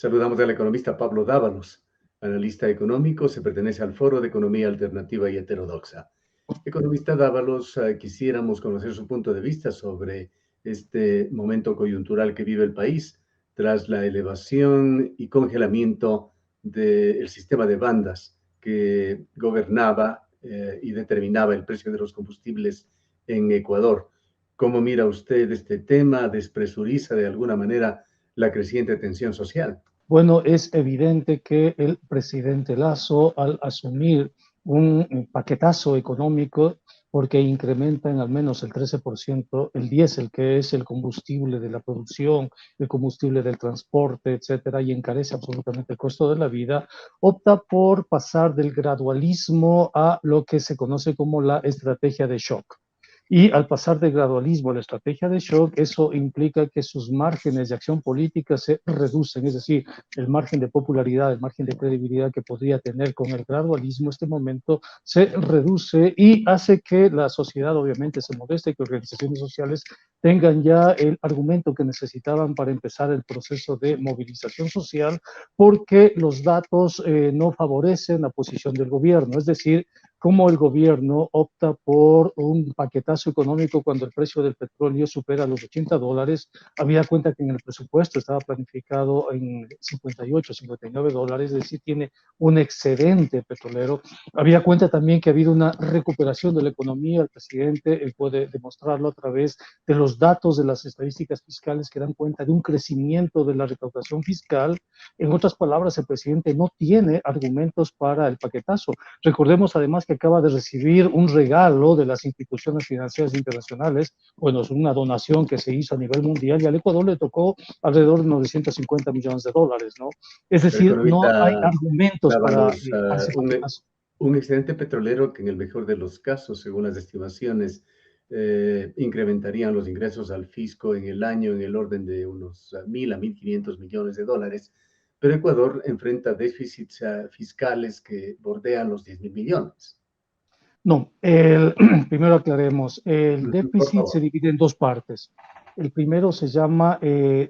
Saludamos al economista Pablo Dávalos, analista económico, se pertenece al Foro de Economía Alternativa y Heterodoxa. Economista Dávalos, quisiéramos conocer su punto de vista sobre este momento coyuntural que vive el país tras la elevación y congelamiento del sistema de bandas que gobernaba y determinaba el precio de los combustibles en Ecuador. ¿Cómo mira usted este tema? ¿Despresuriza de alguna manera la creciente tensión social? Bueno, es evidente que el presidente Lasso, al asumir un paquetazo económico, porque incrementa en al menos el 13% el diésel, que es el combustible de la producción, el combustible del transporte, etcétera, y encarece absolutamente el costo de la vida, opta por pasar del gradualismo a lo que se conoce como la estrategia de shock. Y al pasar del gradualismo a la estrategia de shock, eso implica que sus márgenes de acción política se reducen, es decir, el margen de popularidad, el margen de credibilidad que podría tener con el gradualismo en este momento se reduce y hace que la sociedad obviamente se moleste, que organizaciones sociales tengan ya el argumento que necesitaban para empezar el proceso de movilización social, porque los datos no favorecen la posición del gobierno, es decir, cómo el gobierno opta por un paquetazo económico cuando el precio del petróleo supera los $80. Había cuenta que en el presupuesto estaba planificado en 58, $59, es decir, tiene un excedente petrolero. Había cuenta también que ha habido una recuperación de la economía. El presidente puede demostrarlo a través de los datos de las estadísticas fiscales que dan cuenta de un crecimiento de la recaudación fiscal. En otras palabras, el presidente no tiene argumentos para el paquetazo. Recordemos además que acaba de recibir un regalo de las instituciones financieras internacionales, bueno, es una donación que se hizo a nivel mundial y al Ecuador le tocó alrededor de $950 millones, ¿no? Es decir, no hay argumentos para Dávalos, ese paquetazo. un excedente petrolero que en el mejor de los casos, según las estimaciones, incrementarían los ingresos al fisco en el año en el orden de unos 1.000 a 1.500 millones de dólares, pero Ecuador enfrenta déficits fiscales que bordean los 10.000 millones. No, primero aclaremos, el Por déficit se favor. divide en dos partes. El primero se llama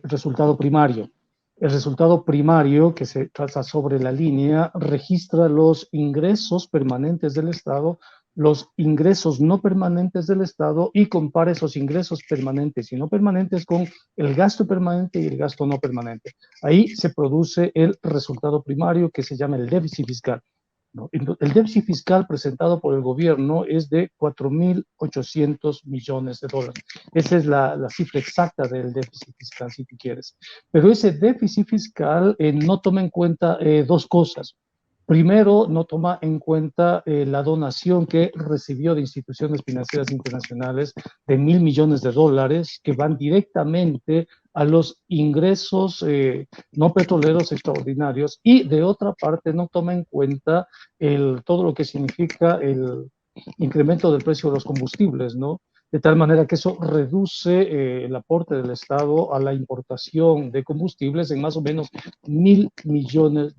resultado primario. El resultado primario, que se traza sobre la línea, registra los ingresos permanentes del Estado, los ingresos no permanentes del Estado y compara esos ingresos permanentes y no permanentes con el gasto permanente y el gasto no permanente. Ahí se produce el resultado primario que se llama el déficit fiscal, ¿no? El déficit fiscal presentado por el gobierno es de 4.800 millones de dólares. Esa es la cifra exacta del déficit fiscal, si tú quieres. Pero ese déficit fiscal no toma en cuenta dos cosas. Primero, no toma en cuenta la donación que recibió de instituciones financieras internacionales de $1.000 millones que van directamente a los ingresos no petroleros extraordinarios, y de otra parte no toma en cuenta todo lo que significa el incremento del precio de los combustibles, ¿no? De tal manera que eso reduce el aporte del Estado a la importación de combustibles en más o menos $1.000 millones.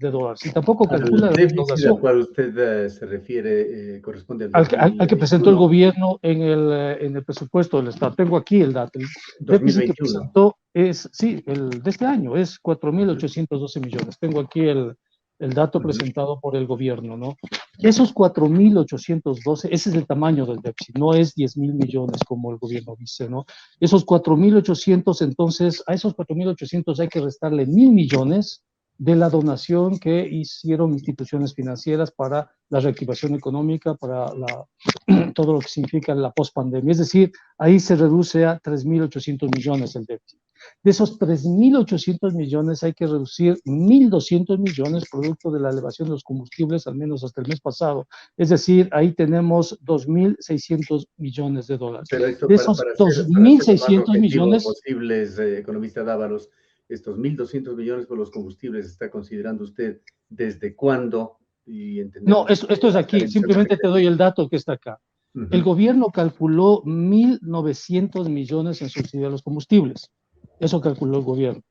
Y tampoco calcula ¿Al la déficit al recaudación cual usted se refiere corresponde al al que presentó el 2021? gobierno en el presupuesto del Estado. Tengo aquí el dato. El déficit que 2021. presentó es, sí, el de este año es 4.812 millones. Tengo aquí el dato presentado por el gobierno, ¿no? Esos 4.812, ese es el tamaño del déficit, no es 10.000 millones como el gobierno dice, ¿no? Esos 4.800, entonces, a esos 4.800 hay que restarle 1.000 millones de la donación que hicieron instituciones financieras para la reactivación económica, para todo lo que significa la pospandemia. Es decir, ahí se reduce a 3.800 millones el déficit. De esos 3.800 millones hay que reducir 1.200 millones producto de la elevación de los combustibles, al menos hasta el mes pasado. Es decir, ahí tenemos 2.600 millones de dólares. Pero esto De esos para ser lo más 2.600 objetivo millones, posible, economista Dávalos, estos 1.200 millones por los combustibles, ¿está considerando usted desde cuándo? Y no, entendemos esto es hasta la aquí, emisión del simplemente te decreto. doy el dato que está acá. El gobierno calculó 1.900 millones en subsidio a los combustibles. Eso calculó el gobierno.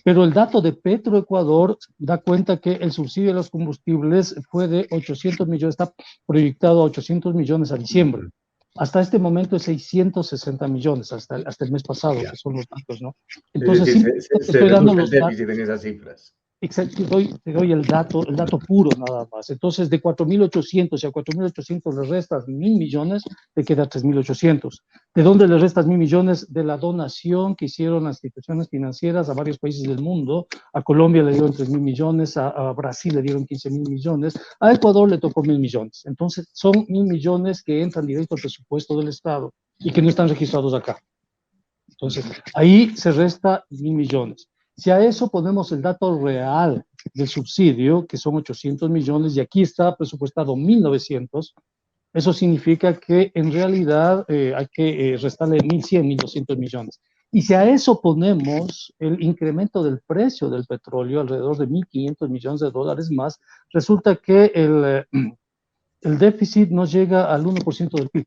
Pero el dato de Petroecuador da cuenta que el subsidio de los combustibles fue de 800 millones, está proyectado a 800 millones a diciembre. Hasta este momento es 660 millones, hasta el mes pasado, Ya. que son los datos, ¿no? Es Entonces, decir, simplemente se estoy dando reduce el los datos. déficit en esas cifras. Exacto, te doy el dato puro nada más. Entonces, de 4.800, si a 4.800 le restas 1.000 millones, te queda 3.800. ¿De dónde le restas 1.000 millones? De la donación que hicieron las instituciones financieras a varios países del mundo. A Colombia le dieron 3.000 millones, a Brasil le dieron 15.000 millones, a Ecuador le tocó 1.000 millones. Entonces, son 1.000 millones que entran directo al presupuesto del Estado y que no están registrados acá. Entonces, ahí se resta 1.000 millones. Si a eso ponemos el dato real del subsidio, que son 800 millones, y aquí está presupuestado 1.900, eso significa que en realidad hay que restarle 1.100, 1.200 millones. Y si a eso ponemos el incremento del precio del petróleo, alrededor de 1.500 millones de dólares más, resulta que el déficit no llega al 1% del PIB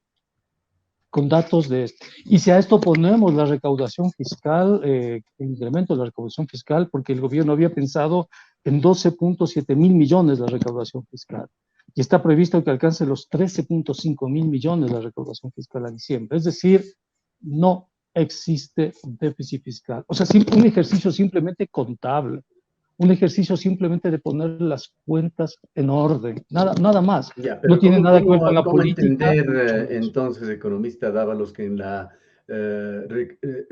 con datos de esto. Y si a esto ponemos la recaudación fiscal, el incremento de la recaudación fiscal, porque el gobierno había pensado en 12.7 mil millones la recaudación fiscal, y está previsto que alcance los 13.5 mil millones la recaudación fiscal a diciembre. Es decir, no existe déficit fiscal. O sea, un ejercicio simplemente contable, un ejercicio simplemente de poner las cuentas en orden, nada más. Ya, No pero tiene nada que ver con la cómo política, entender mucho menos. entonces, economista Dávalos, que en la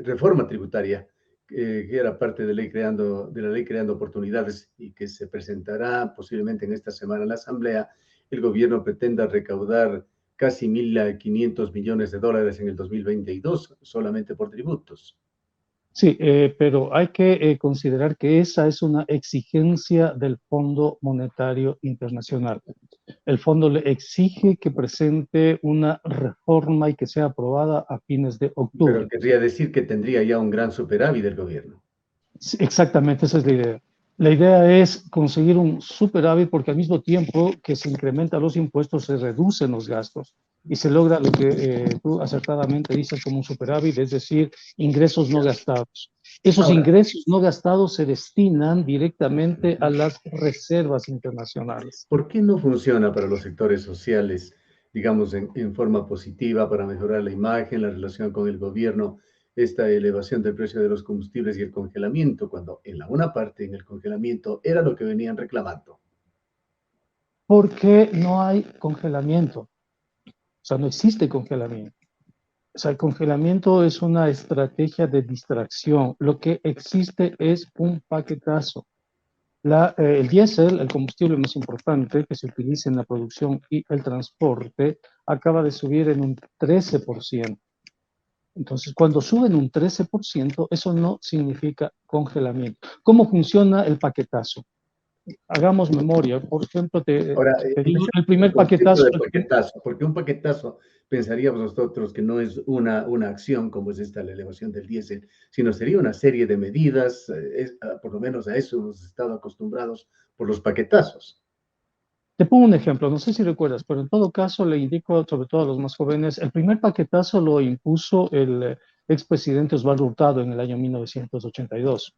reforma tributaria, que era parte de la ley creando oportunidades y que se presentará posiblemente en esta semana en la Asamblea, el gobierno pretenda recaudar casi 1.500 millones de dólares en el 2022 solamente por tributos? Sí, pero hay que considerar que esa es una exigencia del Fondo Monetario Internacional. El fondo le exige que presente una reforma y que sea aprobada a fines de Pero octubre. querría decir que tendría ya un gran superávit del gobierno. Sí, exactamente, esa es la idea. La idea es conseguir un superávit porque al mismo tiempo que se incrementan los impuestos, se reducen los gastos y se logra lo que tú acertadamente dices como un superávit, es decir, ingresos no gastados. Esos Ahora, ingresos no gastados se destinan directamente a las reservas internacionales. ¿por qué no funciona para los sectores sociales, digamos, en forma positiva para mejorar la imagen, la relación con el gobierno, esta elevación del precio de los combustibles y el congelamiento, cuando en la una parte, en el congelamiento, era lo que venían reclamando? Porque no hay congelamiento, o sea, no existe congelamiento. O sea, el congelamiento es una estrategia de distracción. Lo que existe es un paquetazo. El diésel, el combustible más importante que se utiliza en la producción y el transporte, acaba de subir en un 13%. Entonces, cuando suben un 13%, eso no significa congelamiento. ¿Cómo funciona el paquetazo? Hagamos memoria. Por ejemplo, Ahora, te digo, el el primer concepto paquetazo, de paquetazo, porque un paquetazo pensaríamos nosotros que no es una acción como es esta, la elevación del diésel, sino sería una serie de medidas, por lo menos a eso hemos estado acostumbrados por los paquetazos. te pongo un ejemplo, no sé si recuerdas, pero en todo caso le indico, sobre todo a los más jóvenes, el primer paquetazo lo impuso el expresidente Osvaldo Hurtado en el año 1982.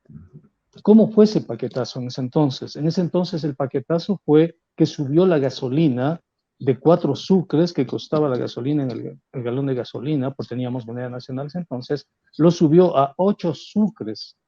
¿Cómo fue ese paquetazo en ese entonces? En ese entonces el paquetazo fue que subió la gasolina de 4 sucres que costaba la gasolina en el galón de gasolina, pues teníamos moneda nacional entonces, lo subió a 8 sucres.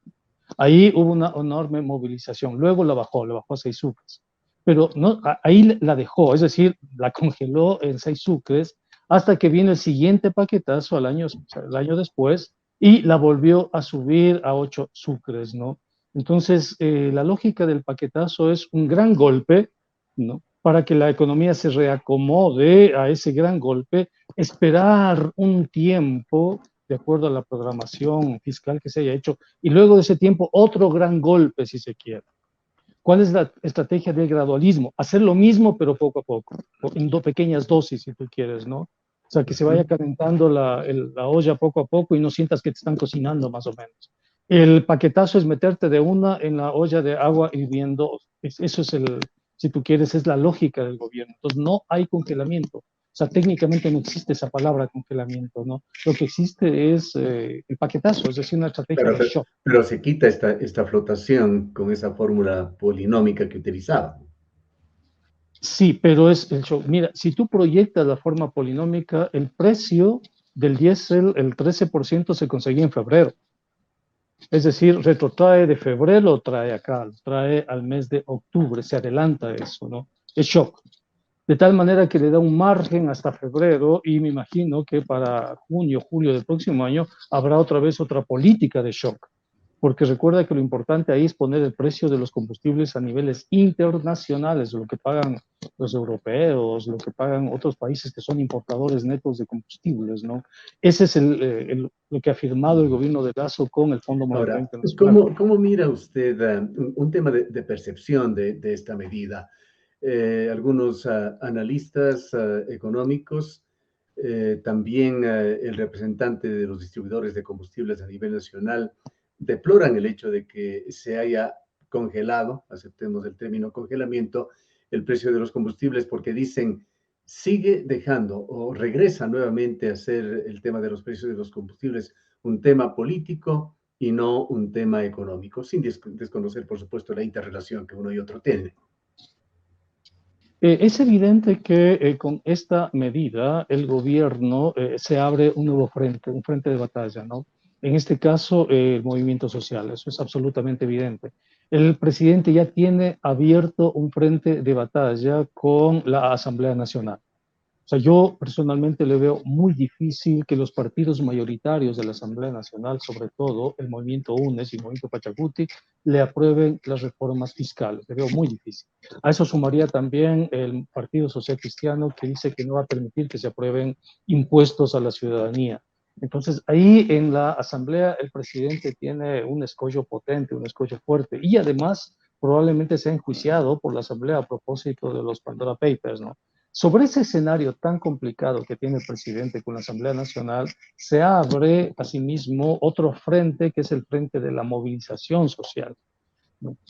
Ahí hubo una enorme movilización. Luego la bajó a 6 sucres. Pero no, ahí la dejó, es decir, la congeló en 6 sucres hasta que vino el siguiente paquetazo el año después y la volvió a subir a 8 sucres, ¿no? Entonces, la lógica del paquetazo es un gran golpe, ¿no? Para que la economía se reacomode a ese gran golpe, esperar un tiempo de acuerdo a la programación fiscal que se haya hecho y luego de ese tiempo otro gran golpe, si se quiere. ¿Cuál es la estrategia del gradualismo? Hacer lo mismo, pero poco a poco, en pequeñas dosis, si tú quieres, ¿no? O sea, que se vaya calentando la olla poco a poco y no sientas que te están cocinando, más o menos. El paquetazo es meterte de una en la olla de agua hirviendo. Eso es si tú quieres, es la lógica del gobierno. Entonces, no hay congelamiento. O sea, técnicamente no existe esa palabra congelamiento, ¿no? Lo que existe es el paquetazo, es decir, una estrategia Pero, de shock. pero se quita esta flotación con esa fórmula polinómica que utilizaba. Sí, pero es el show. Mira, si tú proyectas la forma polinómica, el precio del diésel, el 13% se conseguía en febrero. Es decir, retrotrae de febrero, lo trae acá, lo trae al mes de octubre, se adelanta eso, ¿no? Es shock. De tal manera que le da un margen hasta febrero y me imagino que para junio, julio del próximo año habrá otra vez otra política de shock. Porque recuerda que lo importante ahí es poner el precio de los combustibles a niveles internacionales, lo que pagan los europeos, lo que pagan otros países que son importadores netos de combustibles, ¿no? Ese es lo que ha firmado el gobierno de Lazo con el Fondo Monetario Ahora, Internacional. ¿cómo mira usted un tema de percepción de esta medida? Algunos analistas económicos, también el representante de los distribuidores de combustibles a nivel nacional, deploran el hecho de que se haya congelado, aceptemos el término congelamiento, el precio de los combustibles porque dicen sigue dejando o regresa nuevamente a ser el tema de los precios de los combustibles un tema político y no un tema económico, sin desconocer, por supuesto, la interrelación que uno y otro tienen. Es evidente que con esta medida el gobierno se abre un nuevo frente, un frente de batalla, ¿no? En este caso, el movimiento social, eso es absolutamente evidente. El presidente ya tiene abierto un frente de batalla con la Asamblea Nacional. O sea, yo personalmente le veo muy difícil que los partidos mayoritarios de la Asamblea Nacional, sobre todo el movimiento UNES y el movimiento Pachacuti, le aprueben las reformas fiscales. Le veo muy difícil. A eso sumaría también el Partido Social Cristiano, que dice que no va a permitir que se aprueben impuestos a la ciudadanía. Entonces, ahí en la Asamblea el presidente tiene un escollo potente, un escollo fuerte, y además probablemente sea enjuiciado por la Asamblea a propósito de los Pandora Papers, ¿no? Sobre ese escenario tan complicado que tiene el presidente con la Asamblea Nacional, se abre asimismo otro frente que es el frente de la movilización social.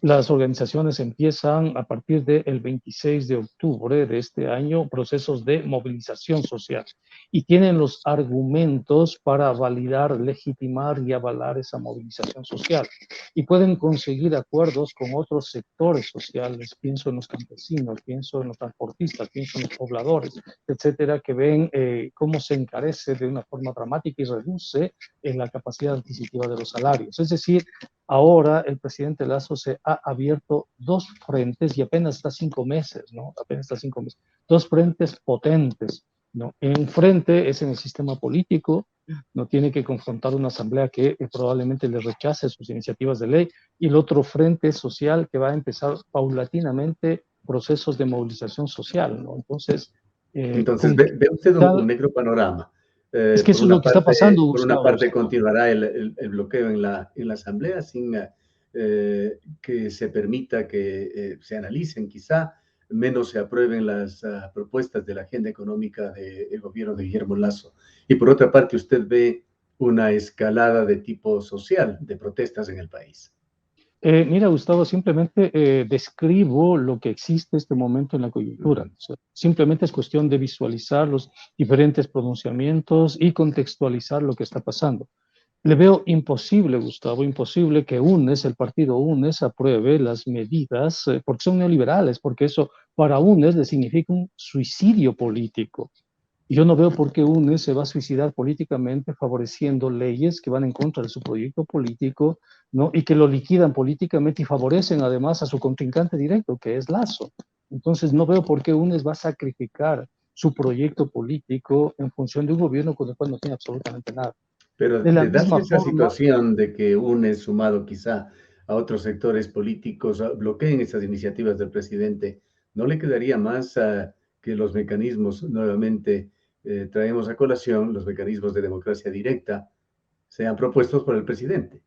Las organizaciones empiezan a partir del 26 de octubre de este año procesos de movilización social y tienen los argumentos para validar, legitimar y avalar esa movilización social y pueden conseguir acuerdos con otros sectores sociales, pienso en los campesinos, pienso en los transportistas, pienso en los pobladores, etcétera, que ven cómo se encarece de una forma dramática y reduce en la capacidad adquisitiva de los salarios. Es decir, ahora el presidente Lazo se ha abierto dos frentes y apenas está 5 meses, ¿no? Apenas está 5 meses. Dos frentes potentes, ¿no? Un frente es en el sistema político, no tiene que confrontar una asamblea que probablemente le rechace sus iniciativas de ley, y el otro frente social que va a empezar paulatinamente procesos de movilización social, ¿no? Entonces, Entonces, con ve usted un cada, negro panorama. es que eso es lo que está pasando, Por una Gustavo. O parte sea, continuará el bloqueo en la Asamblea sin que se permita que se analicen, quizá menos se aprueben las propuestas de la agenda económica del gobierno de Guillermo Lazo. Y por otra parte, usted ve una escalada de tipo social, de protestas en el país. Mira, Gustavo, simplemente describo lo que existe en este momento en la coyuntura. O sea, simplemente es cuestión de visualizar los diferentes pronunciamientos y contextualizar lo que está pasando. Le veo imposible, Gustavo, imposible que UNES, el partido UNES, apruebe las medidas, porque son neoliberales, porque eso para UNES le significa un suicidio político. Yo no veo por qué UNES se va a suicidar políticamente favoreciendo leyes que van en contra de su proyecto político, ¿no? Y que lo liquidan políticamente y favorecen además a su contrincante directo, que es Lazo. Entonces no veo por qué UNES va a sacrificar su proyecto político en función de un gobierno con el cual no tiene absolutamente nada. Pero De la de darse misma esa forma, situación de que une sumado quizá a otros sectores políticos bloqueen esas iniciativas del presidente, ¿no le quedaría más que los mecanismos, nuevamente traemos a colación, los mecanismos de democracia directa, sean propuestos por el presidente?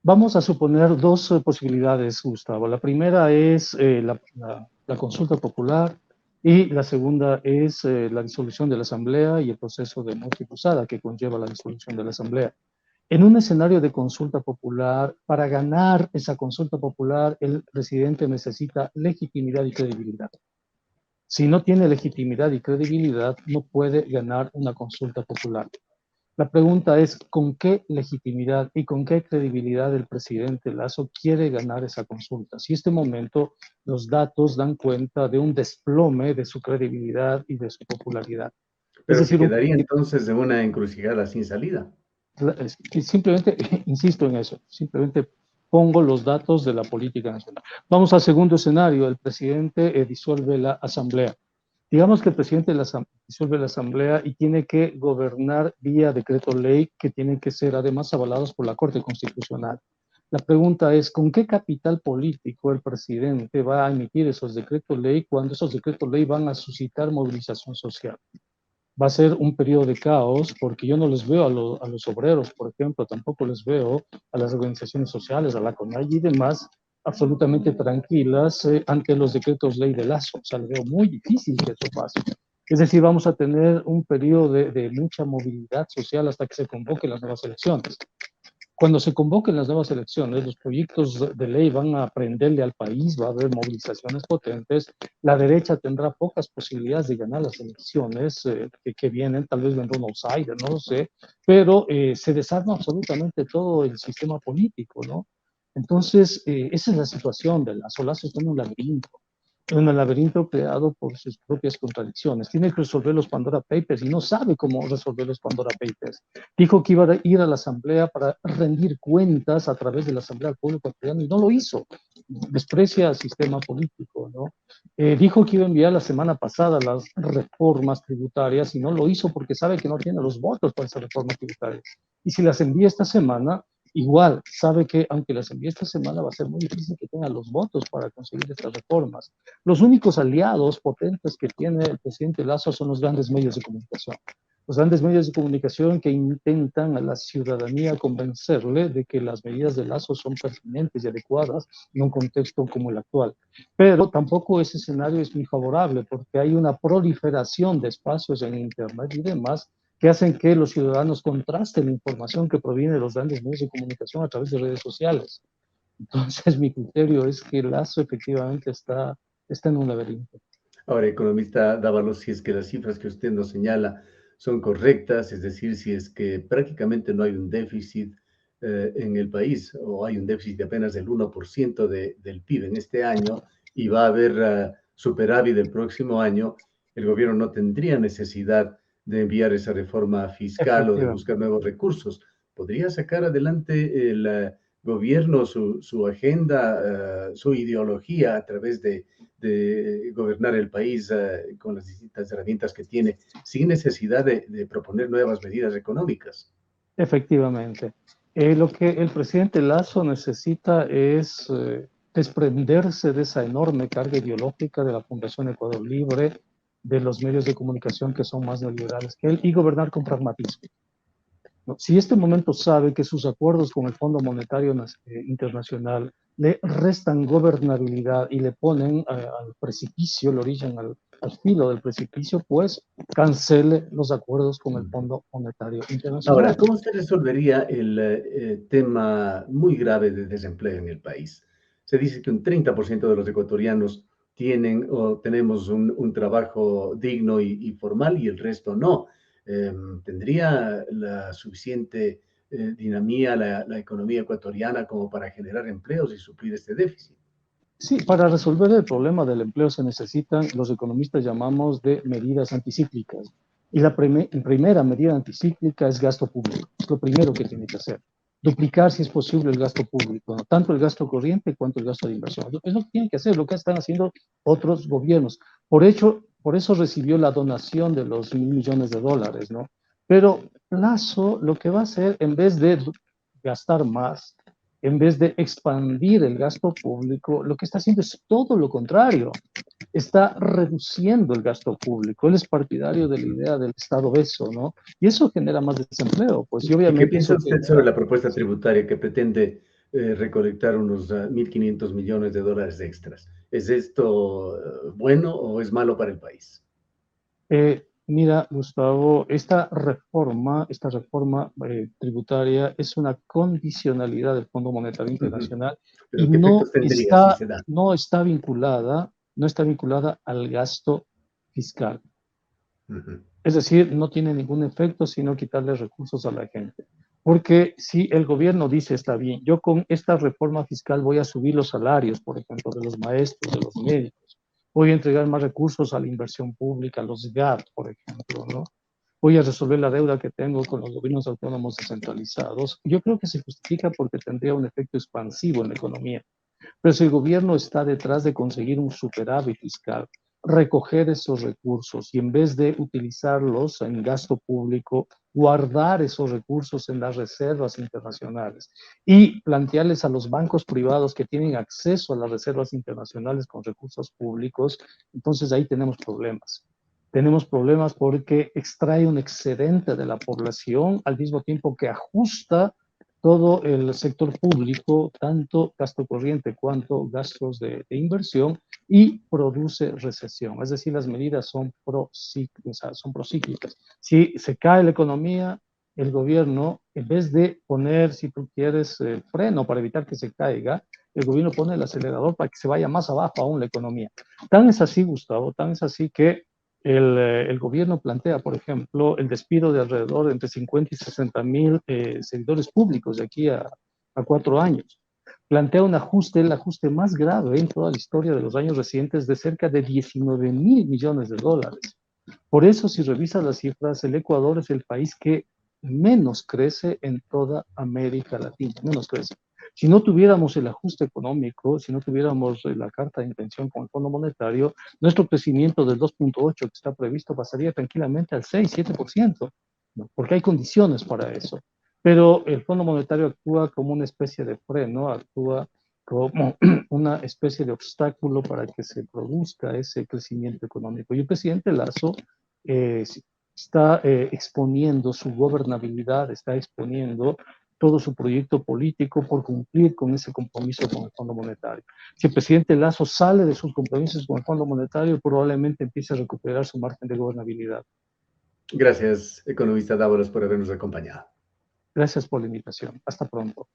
vamos a suponer dos posibilidades, Gustavo. La primera es la consulta popular y la segunda es la disolución de la Asamblea y el proceso de multicruzada que conlleva la disolución de la Asamblea. En un escenario de consulta popular, para ganar esa consulta popular, el presidente necesita legitimidad y credibilidad. Si no tiene legitimidad y credibilidad, no puede ganar una consulta popular. La pregunta es, ¿con qué legitimidad y con qué credibilidad el presidente Lazo quiere ganar esa consulta? Si en este momento los datos dan cuenta de un desplome de su credibilidad y de su popularidad. Es Pero que decir, quedaría entonces de una encrucijada sin salida. simplemente, insisto en eso, simplemente pongo los datos de la política nacional. Vamos al segundo escenario, el presidente disuelve la asamblea. Digamos que el presidente disuelve la asamblea y tiene que gobernar vía decreto ley que tienen que ser además avalados por la Corte Constitucional. La pregunta es, ¿con qué capital político el presidente va a emitir esos decretos ley cuando esos decretos ley van a suscitar movilización social? Va a ser un periodo de caos porque yo no les veo a los obreros, por ejemplo, tampoco les veo a las organizaciones sociales, a la CONAI y demás, absolutamente tranquilas ante los decretos ley de Lazo. O sea, le veo muy difícil que eso pase. Es decir, vamos a tener un periodo de mucha movilidad social hasta que se convoquen las nuevas elecciones. Cuando se convoquen las nuevas elecciones, los proyectos de ley van a prenderle al país, va a haber movilizaciones potentes, la derecha tendrá pocas posibilidades de ganar las elecciones que vienen, tal vez vendrá un outsider, no lo sé, pero se desarma absolutamente todo el sistema político, ¿no? Entonces, esa es la situación de Lazo. Lazo está en un laberinto creado por sus propias contradicciones. Tiene que resolver los Pandora Papers y no sabe cómo resolver los Pandora Papers. Dijo que iba a ir a la Asamblea para rendir cuentas a través de la Asamblea del Pueblo Ecuatoriano y no lo hizo. Desprecia al sistema político, ¿no? Dijo que iba a enviar la semana pasada las reformas tributarias y no lo hizo porque sabe que no tiene los votos para esas reformas tributarias. Y si las envía esta semana, igual sabe que aunque las envíe esta semana va a ser muy difícil que tenga los votos para conseguir estas reformas. Los únicos aliados potentes que tiene el presidente Lazo son los grandes medios de comunicación. Los grandes medios de comunicación que intentan a la ciudadanía convencerle de que las medidas de Lazo son pertinentes y adecuadas en un contexto como el actual. Pero tampoco ese escenario es muy favorable porque hay una proliferación de espacios en Internet y demás que hacen que los ciudadanos contrasten la información que proviene de los grandes medios de comunicación a través de redes sociales. Entonces, mi criterio es que Lazo efectivamente está en un laberinto. Ahora, economista Dávalos, si es que las cifras que usted nos señala son correctas, es decir, si es que prácticamente no hay un déficit en el país o hay un déficit de apenas del 1% del PIB en este año y va a haber superávit el próximo año, el gobierno no tendría necesidad de enviar esa reforma fiscal o de buscar nuevos recursos. ¿Podría sacar adelante el gobierno su agenda, su ideología a través de gobernar el país con las distintas herramientas que tiene, sin necesidad de proponer nuevas medidas económicas? Efectivamente. Lo que el presidente Lazo necesita es desprenderse de esa enorme carga ideológica de la Fundación Ecuador Libre, de los medios de comunicación que son más neoliberales que él, y gobernar con pragmatismo. ¿No? Si este momento sabe que sus acuerdos con el Fondo Monetario Internacional le restan gobernabilidad y le ponen al precipicio, le orillan al filo del precipicio, pues cancele los acuerdos con el Fondo Monetario Internacional. Ahora, ¿cómo se resolvería el tema muy grave de desempleo en el país? Se dice que un 30% de los ecuatorianos tienen o tenemos un trabajo digno y formal y el resto no. ¿Tendría la suficiente dinamía la economía ecuatoriana como para generar empleos y suplir este déficit? Sí, para resolver el problema del empleo se necesitan, los economistas llamamos de medidas anticíclicas. Y la primera medida anticíclica es gasto público. Es lo primero que tiene que hacer. Duplicar, si es posible, el gasto público, ¿no? Tanto el gasto corriente cuanto el gasto de inversión. Es lo que tiene que hacer, lo que están haciendo otros gobiernos. Por eso recibió la donación de los $1.000 millones, ¿no? Pero Lazo lo que va a hacer, en vez de gastar más, en vez de expandir el gasto público, lo que está haciendo es todo lo contrario. Está reduciendo el gasto público. Él es partidario de la idea del Estado beso, ¿no? Y eso genera más desempleo, pues, y ¿Y qué obviamente piensa eso usted sobre genera... la propuesta tributaria que pretende recolectar unos 1.500 millones de dólares extras? ¿Es esto bueno o es malo para el país? Mira, Gustavo, esta reforma tributaria es una condicionalidad del Fondo Monetario Ujú. Internacional y ¿Pero qué efectos tendría si se da? no está vinculada al gasto fiscal. Ujú. Es decir, no tiene ningún efecto sino quitarle recursos a la gente. Porque si el gobierno dice, está bien, yo con esta reforma fiscal voy a subir los salarios, por ejemplo, de los maestros, de los médicos, voy a entregar más recursos a la inversión pública, a los GAT, por ejemplo, ¿no? voy a resolver la deuda que tengo con los gobiernos autónomos descentralizados. Yo creo que se justifica porque tendría un efecto expansivo en la economía. Pero si el gobierno está detrás de conseguir un superávit fiscal, recoger esos recursos y en vez de utilizarlos en gasto público, guardar esos recursos en las reservas internacionales y plantearles a los bancos privados que tienen acceso a las reservas internacionales con recursos públicos, entonces ahí tenemos problemas. Tenemos problemas porque extrae un excedente de la población al mismo tiempo que ajusta todo el sector público, tanto gasto corriente cuanto gastos de inversión, y produce recesión. Es decir, las medidas son procíclicas. Si se cae la economía, el gobierno, en vez de poner, si tú quieres, el freno para evitar que se caiga, el gobierno pone el acelerador para que se vaya más abajo aún la economía. Tan es así, Gustavo, tan es así que el gobierno plantea, por ejemplo, el despido de alrededor de entre 50 y 60 mil servidores públicos de aquí a 4 años. Plantea un ajuste, el ajuste más grave en toda la historia de los años recientes, de cerca de 19 mil millones de dólares. Por eso, si revisas las cifras, el Ecuador es el país que menos crece en toda América Latina, menos crece. Si no tuviéramos el ajuste económico, si no tuviéramos la carta de intención con el Fondo Monetario, nuestro crecimiento del 2.8 que está previsto pasaría tranquilamente al 6-7%, ¿no? Porque hay condiciones para eso. Pero el Fondo Monetario actúa como una especie de freno, actúa como una especie de obstáculo para que se produzca ese crecimiento económico. Y el presidente Lasso está exponiendo su gobernabilidad, está exponiendo todo su proyecto político por cumplir con ese compromiso con el Fondo Monetario. Si el presidente Lasso sale de sus compromisos con el Fondo Monetario, probablemente empiece a recuperar su margen de gobernabilidad. Gracias, economista Dávalos, por habernos acompañado. Gracias por la invitación. Hasta pronto.